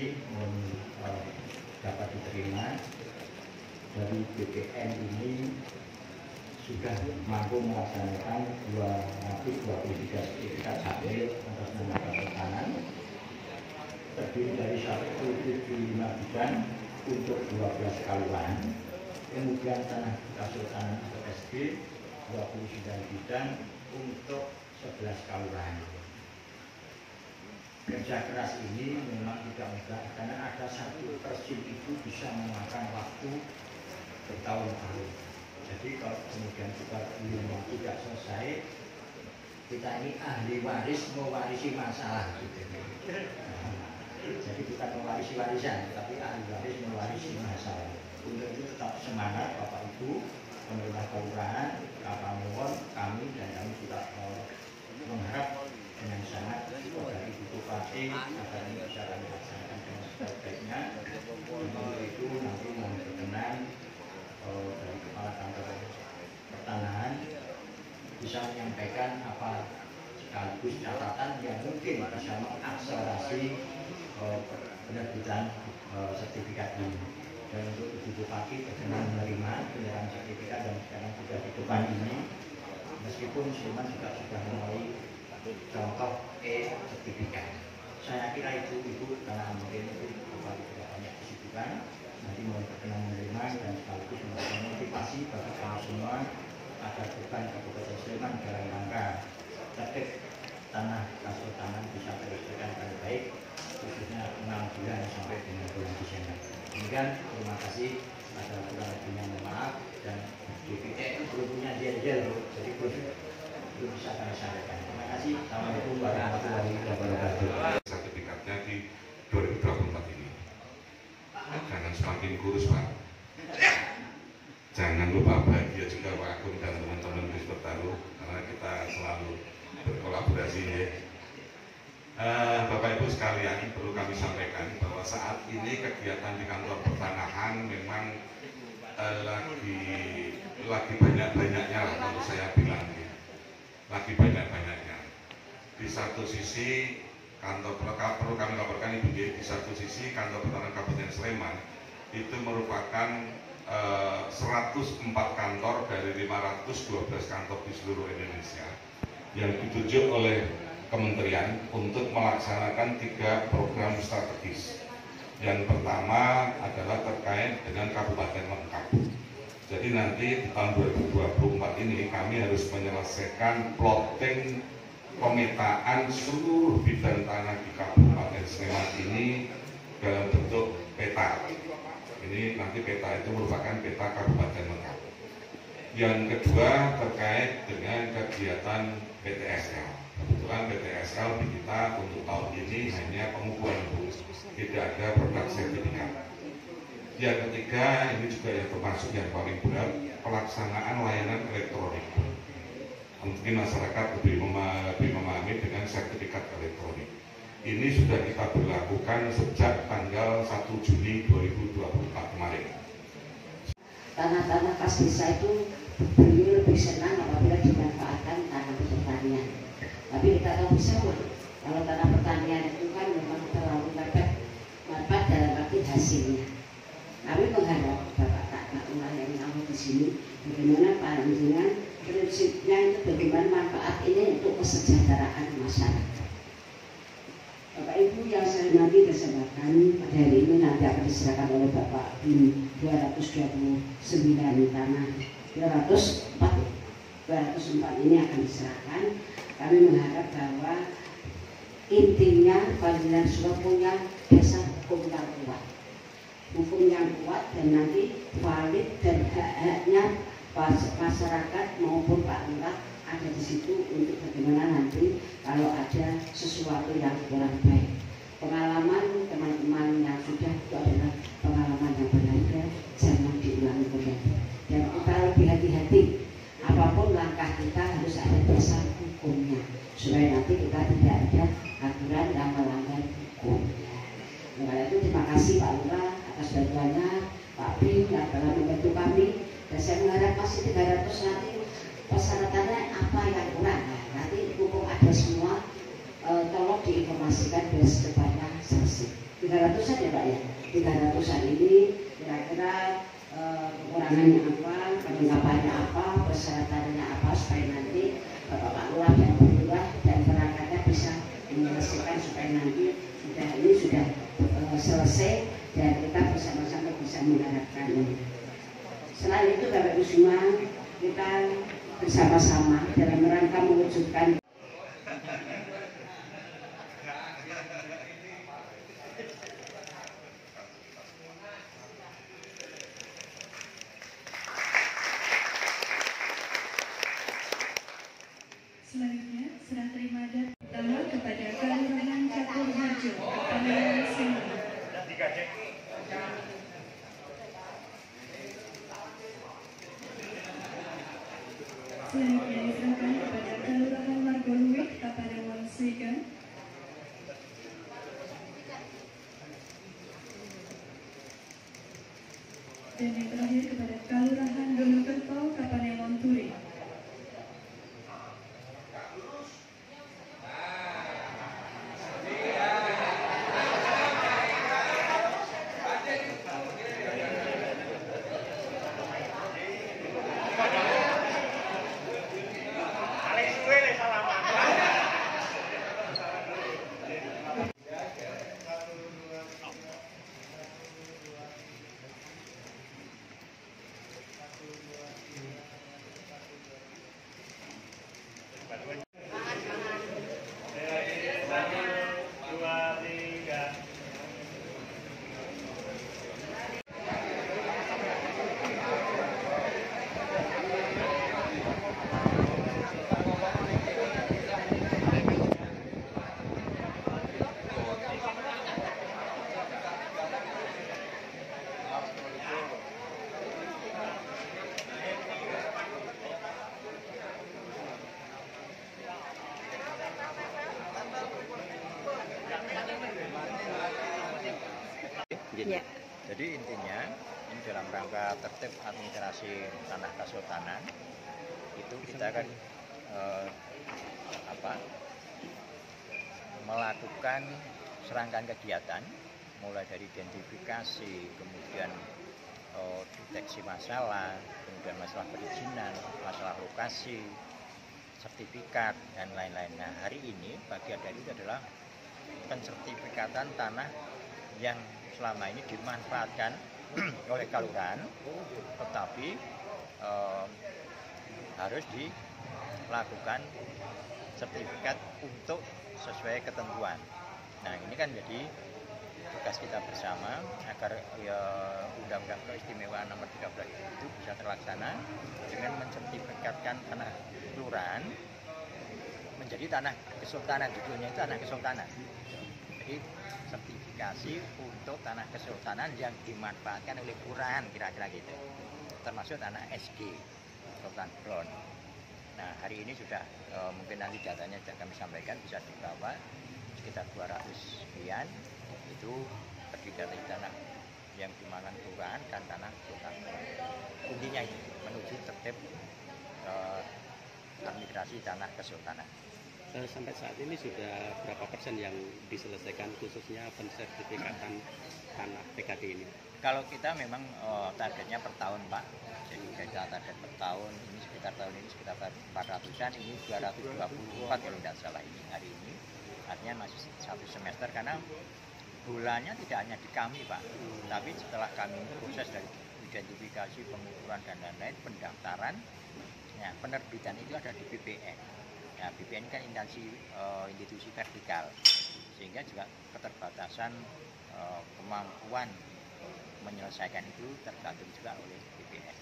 kasih dapat diterima. Dari BPN ini sudah mampu melaksanakan 223 sertifikat hamil atas nama Kesultanan, terdiri dari 175 bidang untuk 12 kelurahan, kemudian tanah Kesultanan atau SD 29 bidang untuk 11 kelurahan. Kerja keras ini memang tidak mudah karena ada satu persim itu bisa memakan waktu bertahun-tahun. Jadi kalau kemudian kita belum tidak selesai, kita ini ahli waris mewarisi masalah. Jadi bukan mewarisi warisan, tapi ahli waris mewarisi masalah. Untuk itu tetap semangat Bapak Ibu, pemerintah kelurahan, Kapamewon, kami dan kami juga mengharap dengan sangat dari Ibu Bupati agar ini bisa kami laksanakan dengan sebaik-baiknya. Untuk itu nanti mohon berkenan dari Kepala Kantor Pertanahan bisa menyampaikan apa sekaligus catatan yang mungkin bisa mengakselerasi penerbitan sertifikat ini. Dan untuk Ibu Bupati berkenan menerima penyerahan sertifikat dan sekarang sudah di depan ini, meskipun Sleman juga sudah mulai contoh sertifikat. Saya kira itu Ibu, karena mungkin itu Bupati tidak banyak kesibukan, nanti mohon berkenan menerima dan sekaligus memberikan motivasi bagi kami semua agar bukan Kabupaten Sleman dalam rangka tertib tanah Kesultanan bisa teruskan dengan baik, khususnya 6 bulan sampai dengan bulan Desember. Demikian, terima kasih. Ada kurang lebihnya mohon maaf, dan DPT itu belum punya gel-gel, jadi belum bisa kami sampaikan. Terima kasih. Assalamualaikum warahmatullahi wabarakatuh. Sertifikatnya di 2024 ini. Jangan semakin kurus, Pak. Jangan lupa bahagia juga Pak Agung dan teman-teman di Pertaruh, karena kita selalu berkolaborasi ya. Bapak Ibu sekalian, perlu kami sampaikan bahwa saat ini kegiatan di kantor pertanahan memang lagi banyak-banyaknya lah kalau saya bilang ya. Lagi banyak-banyaknya. Di satu sisi kantor perlu kami laporkan Ibu, di satu sisi kantor pertanahan Kabupaten Sleman itu merupakan 104 kantor dari 512 kantor di seluruh Indonesia yang ditunjuk oleh kementerian untuk melaksanakan 3 program strategis. Yang pertama adalah terkait dengan Kabupaten Lengkap. Jadi nanti di tahun 2024 ini kami harus menyelesaikan plotting pemetaan seluruh bidang tanah di Kabupaten Sleman ini dalam bentuk peta. Ini nanti peta itu merupakan peta Kabupaten Lengkap. Yang kedua terkait dengan kegiatan PTSL. Kebetulan PTSL di kita untuk tahun ini hanya pengukuran, tidak ada produk sertifikat. Yang ketiga, ini juga yang termasuk yang paling berat, pelaksanaan layanan elektronik. Mungkin masyarakat lebih memahami dengan sertifikat elektronik. Ini sudah kita berlakukan sejak tanggal 1 Juni 2024 kemarin. Tanah-tanah kas desa itu beliau lebih senang apabila dimanfaatkan tanah pertanian. Tapi kita tahu bersama, kalau tanah pertanian itu kan memang terlalu mepet manfaat dalam arti hasilnya. Kami mengharap Bapak Kak yang kamu di sini, bagaimana pandangan prinsipnya itu bagaimana manfaat ini untuk kesejahteraan masyarakat. Bapak Ibu yang saya hormati, kesempatan pada hari ini nanti akan diserahkan oleh Bapak BIM 229 tanah 204 ini akan diserahkan. Kami mengharap bahwa intinya panggilan surat punya dasar hukum yang kuat dan nanti valid dan hak-haknya masyarakat maupun Pak Lurah ada di situ untuk bagaimana nanti kalau ada sesuatu yang kurang baik. Pengalaman teman-teman yang sudah itu adalah pengalaman yang berharga, jangan diulangi kembali. Dan kita lebih hati-hati, apapun langkah kita harus ada dasar hukumnya, supaya nanti kita tidak ada aturan yang melanggar hukum. Oleh itu terima kasih Pak Lurah atas bantuannya, Pak BIM yang telah membantu kami, dan saya mengharap masih 300 nanti persyaratannya apa yang kurang. Nanti mumpung ada semua, tolong diinformasikan biar secepatnya selesai. 300-an ya Pak ya. 300-an ini kira-kira kekurangannya apa, kelengkapannya apa, persyaratannya apa supaya nanti Bapak Lurah dan Bu Lurah dan perangkatnya bisa menyelesaikan supaya nanti sudah selesai dan kita bersama-sama bisa mengharapkan ini. Selain itu Bapak Ibu semua, kita bersama-sama dalam rangka mewujudkan selanjutnya serah terima dan pertama kepada Kelurahan Catur Harjo, Kepulauan Singgung. Selanjutnya diserahkan kepada Kelurahan Margoluwih, Kapanewon Srigan. Dan yang terakhir kepada Kelurahan Donokerto, Kapanewon Turi. Ya. Jadi intinya ini dalam rangka tertib administrasi tanah kesultanan itu kita akan melakukan serangkaian kegiatan mulai dari identifikasi, kemudian deteksi masalah, kemudian masalah perizinan, masalah lokasi, sertifikat dan lain-lain. Nah, hari ini bagian dari itu adalah pensertifikatan tanah yang selama ini dimanfaatkan oleh kelurahan, tetapi harus dilakukan sertifikat untuk sesuai ketentuan. Nah, ini kan jadi tugas kita bersama agar Undang-Undang Keistimewaan Nomor 13 itu bisa terlaksana dengan mensertifikatkan tanah kelurahan menjadi tanah kesultanan. Judulnya itu tanah kesultanan. Jadi sertifikasi untuk tanah kesultanan yang dimanfaatkan oleh kelurahan, kira-kira gitu, termasuk tanah SG Sultan Bron. Nah, hari ini sudah mungkin nanti datanya sudah kami sampaikan, bisa dibawa sekitar 200 sekian, itu terdiri dari tanah yang dimanfaatkan kelurahan dan tanah Sultan Bron. Intinya ini menuju tertib administrasi tanah kesultanan. Sampai saat ini sudah berapa persen yang diselesaikan khususnya pensertifikatan tanah PKD ini? Kalau kita memang targetnya per tahun Pak, jadi kita target per tahun, ini sekitar tahun ini sekitar 400-an, ini 224 kalau tidak salah ini hari ini, artinya masih satu semester karena bulannya tidak hanya di kami Pak, tapi setelah kami proses dari identifikasi, pengukuran dan lain-lain, pendaftaran, ya, penerbitan itu ada di BPN. Nah, BPN kan institusi vertikal, sehingga juga keterbatasan kemampuan menyelesaikan itu tergantung juga oleh BPN.